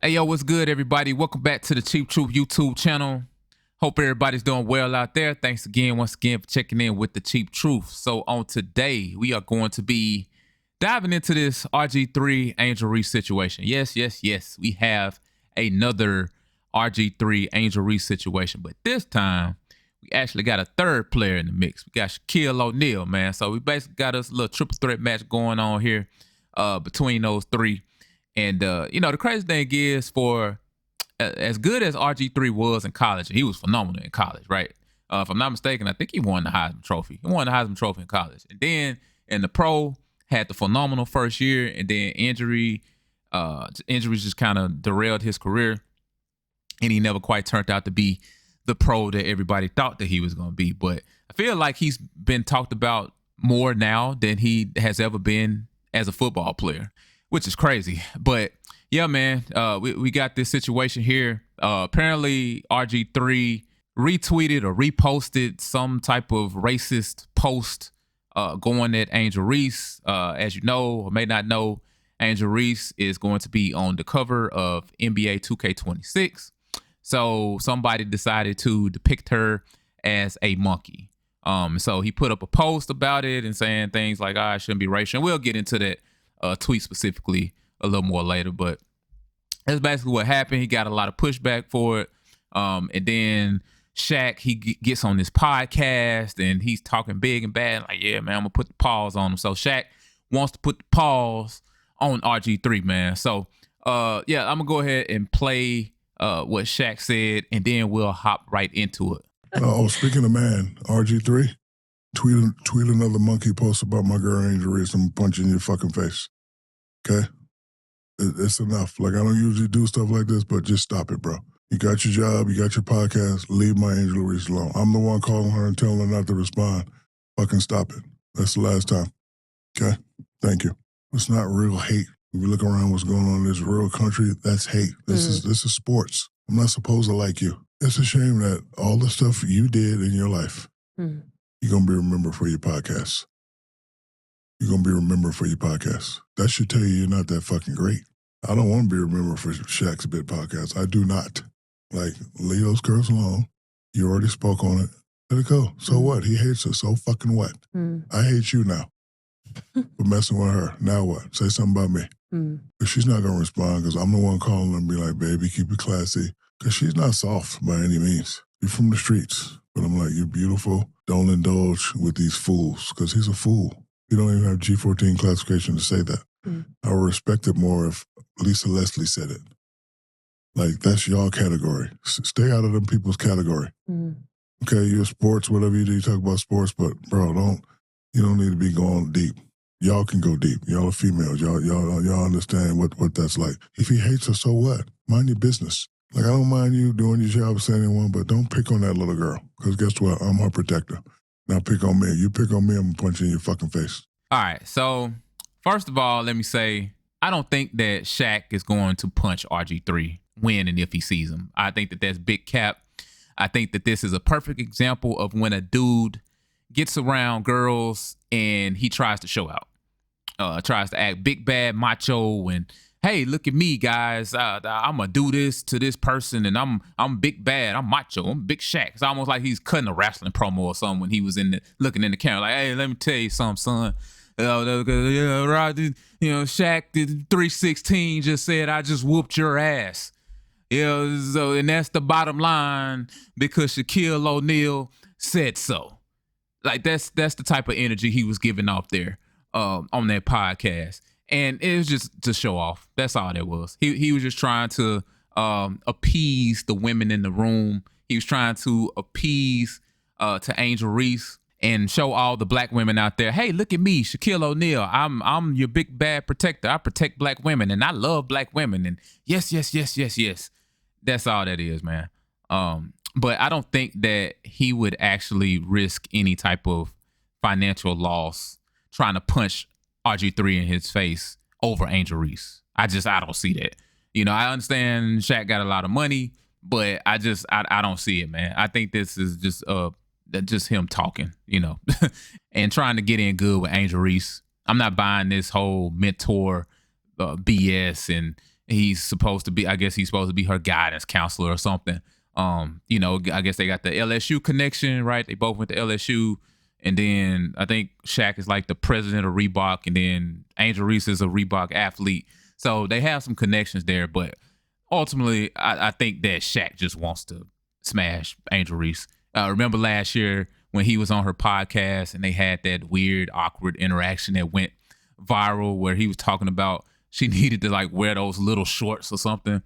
Hey, yo, what's good, everybody? Welcome back to the Cheap Truth YouTube channel. Hope everybody's doing well out there. Thanks once again, for checking in with the Cheap Truth. So on today, we are going to be diving into this RG3 Angel Reese situation. Yes. We have another RG3 Angel Reese situation, but this time we actually got a third player in the mix. We got Shaquille O'Neal, man. So we basically got us a little triple threat match going on here between those three. And, the crazy thing is, for as good as RG3 was in college, and he was phenomenal in college, right? If I'm not mistaken, I think he won the Heisman Trophy. He won the Heisman Trophy in college. And then in the pro, had the phenomenal first year, and then injuries just kind of derailed his career. And he never quite turned out to be the pro that everybody thought that he was going to be. But I feel like he's been talked about more now than he has ever been as a football player, which is crazy. But yeah, man, we got this situation here. Apparently RG3 retweeted or reposted some type of racist post going at Angel Reese. As you know or may not know, Angel Reese is going to be on the cover of NBA 2K26. So somebody decided to depict her as a monkey. So he put up a post about it and saying things like, I shouldn't be racial. And we'll get into that tweet specifically a little more later, but that's basically what happened. He got a lot of pushback for it. And then Shaq, he gets on this podcast and he's talking big and bad. Like, yeah, man, I'm gonna put the pause on him. So Shaq wants to put the pause on RG3, man. So yeah, I'm gonna go ahead and play what Shaq said, and then we'll hop right into it. Oh, speaking of man, RG3, tweet another monkey post about my girl Angel Reese. I'm punching your fucking face. Okay? It's enough. Like, I don't usually do stuff like this, but just stop it, bro. You got your job, you got your podcast, leave my Angel Reese alone. I'm the one calling her and telling her not to respond. Fucking stop it. That's the last time. Okay? Thank you. It's not real hate. If you look around what's going on in this real country, that's hate. This is sports. I'm not supposed to like you. It's a shame that all the stuff you did in your life, you're going to be remembered for your podcast. You're going to be remembered for your podcast. That should tell you you're not that fucking great. I don't want to be remembered for Shaq's Bit podcast. I do not. Like, leave those girls alone. You already spoke on it. Let it go. So what? He hates her. So fucking what? I hate you now for messing with her. Now what? Say something about me. But she's not going to respond because I'm the one calling her and be like, baby, keep it classy. Because she's not soft by any means. You're from the streets. But I'm like, you're beautiful. Don't indulge with these fools because he's a fool. You don't even have G14 classification to say that. I would respect it more if Lisa Leslie said it. Like, that's y'all category. Stay out of them people's category. Okay, you're sports, whatever you do, you talk about sports, but bro, you don't need to be going deep. Y'all can go deep. Y'all are females. Y'all understand what that's like. If he hates her, so what? Mind your business. Like, I don't mind you doing your job saying anyone, but don't pick on that little girl. Because guess what? I'm her protector. Now pick on me. You pick on me, I'm going to punch you in your fucking face. All right, so first of all, let me say, I don't think that Shaq is going to punch RG3 when and if he sees him. I think that that's big cap. I think that this is a perfect example of when a dude gets around girls and he tries to show out, tries to act big, bad, macho, and hey, look at me, guys. I'm gonna do this to this person, and I'm big, bad. I'm macho. I'm Big Shaq. It's almost like he's cutting a wrestling promo or something when he was looking in the camera, like, hey, let me tell you something, son. Shaq did 316 just said, I just whooped your ass. So, and that's the bottom line because Shaquille O'Neal said so. Like, that's the type of energy he was giving off there on that podcast. And it was just to show off. That's all that was. He was just trying to appease the women in the room. He was trying to appease to Angel Reese and show all the black women out there, hey, look at me, Shaquille O'Neal. I'm your big bad protector. I protect black women and I love black women. And yes. That's all that is, man. But I don't think that he would actually risk any type of financial loss trying to punch RG3 in his face over Angel Reese. I don't see that. I understand Shaq got a lot of money, but I don't see it, man. I think this is just him talking, and trying to get in good with Angel Reese. I'm not buying this whole mentor BS he's supposed to be, I guess he's supposed to be her guidance counselor or something. You know, I guess they got the LSU connection, right? They both went to LSU. And then I think Shaq is like the president of Reebok, and then Angel Reese is a Reebok athlete. So they have some connections there, but ultimately, I think that Shaq just wants to smash Angel Reese. Remember last year when he was on her podcast and they had that weird, awkward interaction that went viral where he was talking about she needed to like wear those little shorts or something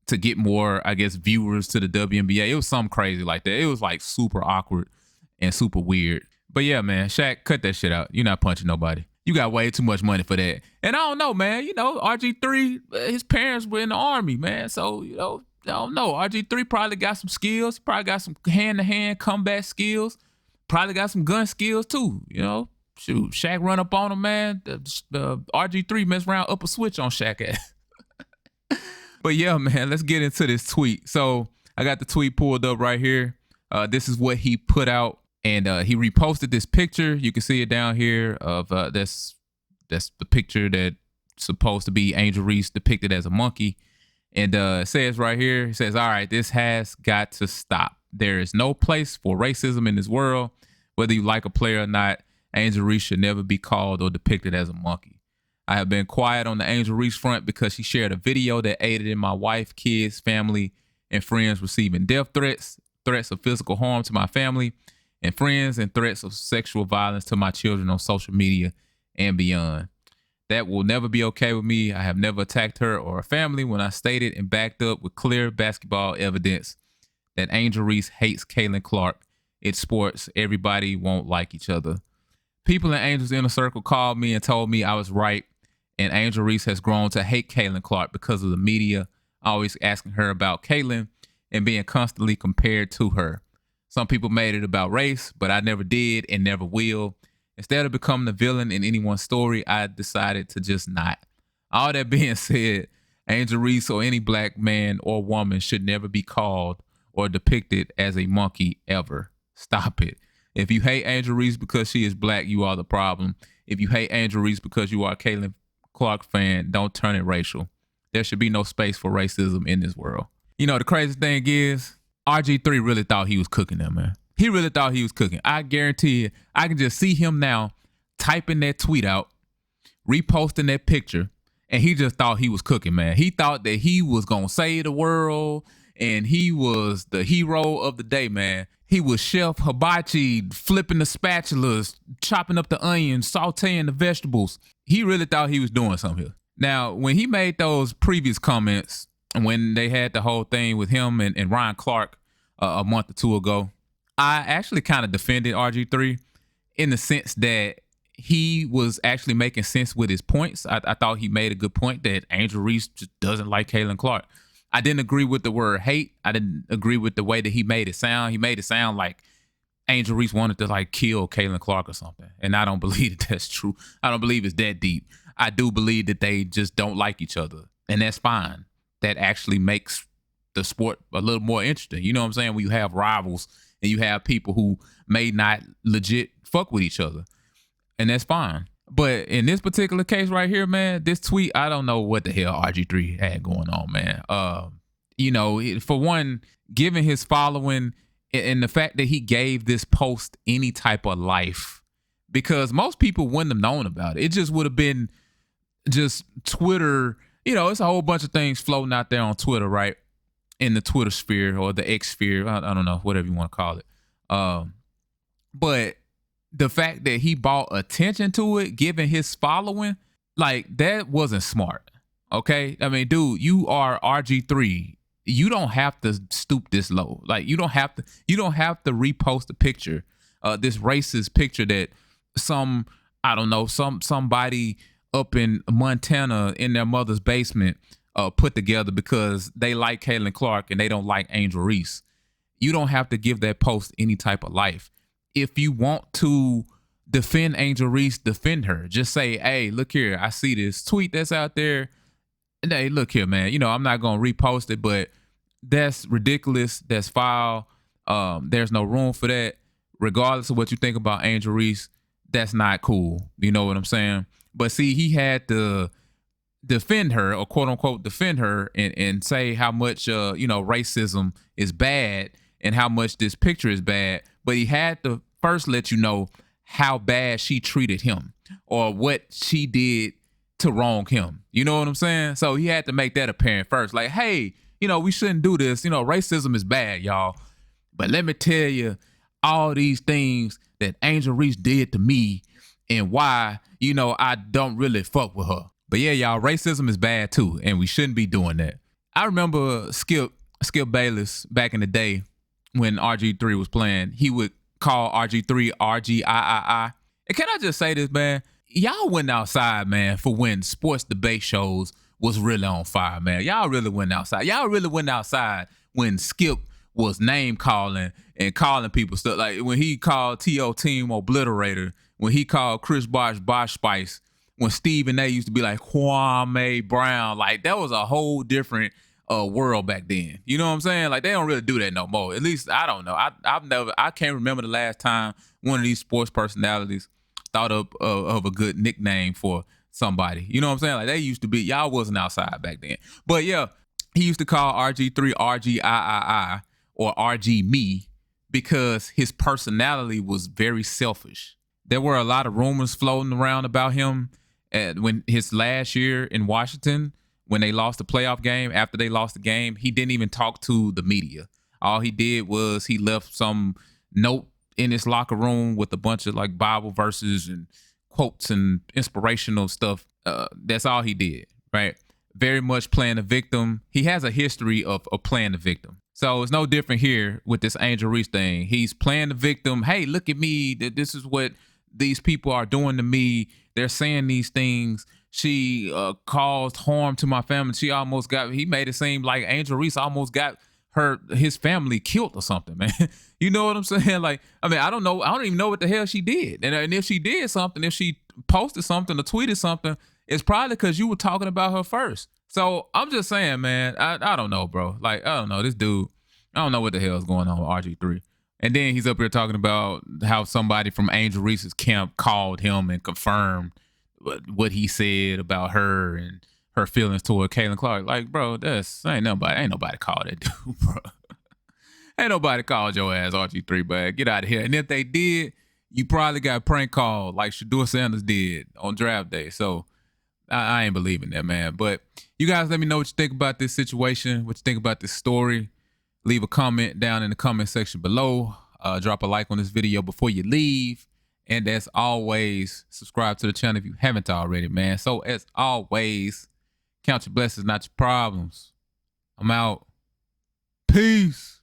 to get more, I guess, viewers to the WNBA. It was something crazy like that. It was like super awkward and super weird. But yeah, man, Shaq, cut that shit out. You're not punching nobody. You got way too much money for that. And I don't know, man. You know, RG3, his parents were in the Army, man. So, you know, I don't know. RG3 probably got some skills. He probably got some hand-to-hand combat skills. Probably got some gun skills, too. You know, shoot, Shaq run up on him, man. The RG3 mess around, up a switch on Shaq ass. But yeah, man, let's get into this tweet. So I got the tweet pulled up right here. This is what he put out. And he reposted this picture. You can see it down here of that's the picture that's supposed to be Angel Reese depicted as a monkey. And it says right here, it says, all right, this has got to stop. There is no place for racism in this world. Whether you like a player or not, Angel Reese should never be called or depicted as a monkey. I have been quiet on the Angel Reese front because she shared a video that aided in my wife, kids, family, and friends receiving death threats, threats of physical harm to my family and friends, and threats of sexual violence to my children on social media and beyond. That will never be okay with me. I have never attacked her or her family when I stated and backed up with clear basketball evidence that Angel Reese hates Caitlin Clark. It's sports. Everybody won't like each other. People in Angel's inner circle called me and told me I was right, and Angel Reese has grown to hate Caitlin Clark because of the media always asking her about Caitlin and being constantly compared to her. Some people made it about race, but I never did and never will. Instead of becoming the villain in anyone's story, I decided to just not. All that being said, Angel Reese or any black man or woman should never be called or depicted as a monkey ever. Stop it. If you hate Angel Reese because she is black, you are the problem. If you hate Angel Reese because you are a Caitlin Clark fan, don't turn it racial. There should be no space for racism in this world. You know, the crazy thing is, RG3 really thought he was cooking them, man. He really thought he was cooking. I guarantee you, I can just see him now typing that tweet out, reposting that picture, and he just thought he was cooking, man. He thought that he was going to save the world, and he was the hero of the day, man. He was Chef Hibachi, flipping the spatulas, chopping up the onions, sauteing the vegetables. He really thought he was doing something here. Now, when he made those previous comments, when they had the whole thing with him and Ryan Clark a month or two ago, I actually kind of defended RG3 in the sense that he was actually making sense with his points. I thought he made a good point that Angel Reese just doesn't like Caitlin Clark. I didn't agree with the word hate. I didn't agree with the way that he made it sound. He made it sound like Angel Reese wanted to like kill Caitlin Clark or something. And I don't believe that that's true. I don't believe it's that deep. I do believe that they just don't like each other. And that's fine. That actually makes the sport a little more interesting. You know what I'm saying? When you have rivals and you have people who may not legit fuck with each other. And that's fine. But in this particular case right here, man, this tweet, I don't know what the hell RG3 had going on, man. You know, for one, given his following and the fact that he gave this post any type of life, because most people wouldn't have known about it. It just would have been just Twitter. You know, it's a whole bunch of things floating out there on Twitter, right? In the Twitter sphere or the X sphere. I don't know, whatever you want to call it. But the fact that he brought attention to it, given his following, like that wasn't smart. Okay? I mean, dude, you are RG3. You don't have to stoop this low. Like you don't have to repost a picture, this racist picture that somebody up in Montana in their mother's basement put together because they like Caitlin Clark and they don't like Angel Reese. You don't have to give that post any type of life. If you want to defend Angel Reese, defend her. Just say, hey, look here, I see this tweet that's out there. And hey, look here, man. You know, I'm not going to repost it, but that's ridiculous. That's foul. There's no room for that. Regardless of what you think about Angel Reese, that's not cool. You know what I'm saying? But see, he had the defend her, or quote unquote defend her, and say how much racism is bad and how much this picture is bad. But he had to first let you know how bad she treated him or what she did to wrong him. You know what I'm saying? So he had to make that apparent first. Like, hey, we shouldn't do this. Racism is bad, y'all. But let me tell you all these things that Angel Reese did to me and why, I don't really fuck with her. But yeah, y'all, racism is bad too, and we shouldn't be doing that. I remember Skip Bayless back in the day when RG3 was playing. He would call RG3 RGIII. And can I just say this, man? Y'all went outside, man, for when sports debate shows was really on fire, man. Y'all really went outside. Y'all really went outside when Skip was name calling and calling people stuff. Like when he called T.O. Team Obliterator, when he called Chris Bosh Spice, when Stephen A used to be like Kwame Brown. Like that was a whole different world back then. You know what I'm saying? Like they don't really do that no more. At least I don't know. I can't remember the last time one of these sports personalities thought of a good nickname for somebody. You know what I'm saying? Like they used to be, y'all wasn't outside back then. But yeah, he used to call RG3 RGIII or RG me because his personality was very selfish. There were a lot of rumors floating around about him when his last year in Washington, when they lost the playoff game. After they lost the game, he didn't even talk to the media. All he did was he left some note in his locker room with a bunch of like Bible verses and quotes and inspirational stuff. That's all he did, right? Very much playing the victim. He has a history of playing the victim. So it's no different here with this Angel Reese thing. He's playing the victim. Hey, look at me. This is what these people are doing to me. They're saying these things. She caused harm to my family. He made it seem like Angel Reese almost got his family killed or something, man. You know what I'm saying? Like, I mean, I don't know. I don't even know what the hell she did. And if she did something, if she posted something or tweeted something, it's probably because you were talking about her first. So I'm just saying, man, I don't know, bro. Like, I don't know. This dude, I don't know what the hell is going on with RG3. And then he's up here talking about how somebody from Angel Reese's camp called him and confirmed what he said about her and her feelings toward Caitlin Clark. Like, bro, ain't nobody called that dude, bro. Ain't nobody called your ass RG3, bro. Get out of here. And if they did, you probably got prank called like Shador Sanders did on draft day. So I ain't believing that, man. But you guys let me know what you think about this situation, what you think about this story. Leave a comment down in the comment section below. Drop a like on this video before you leave. And as always, subscribe to the channel if you haven't already, man. So as always, count your blessings, not your problems. I'm out. Peace.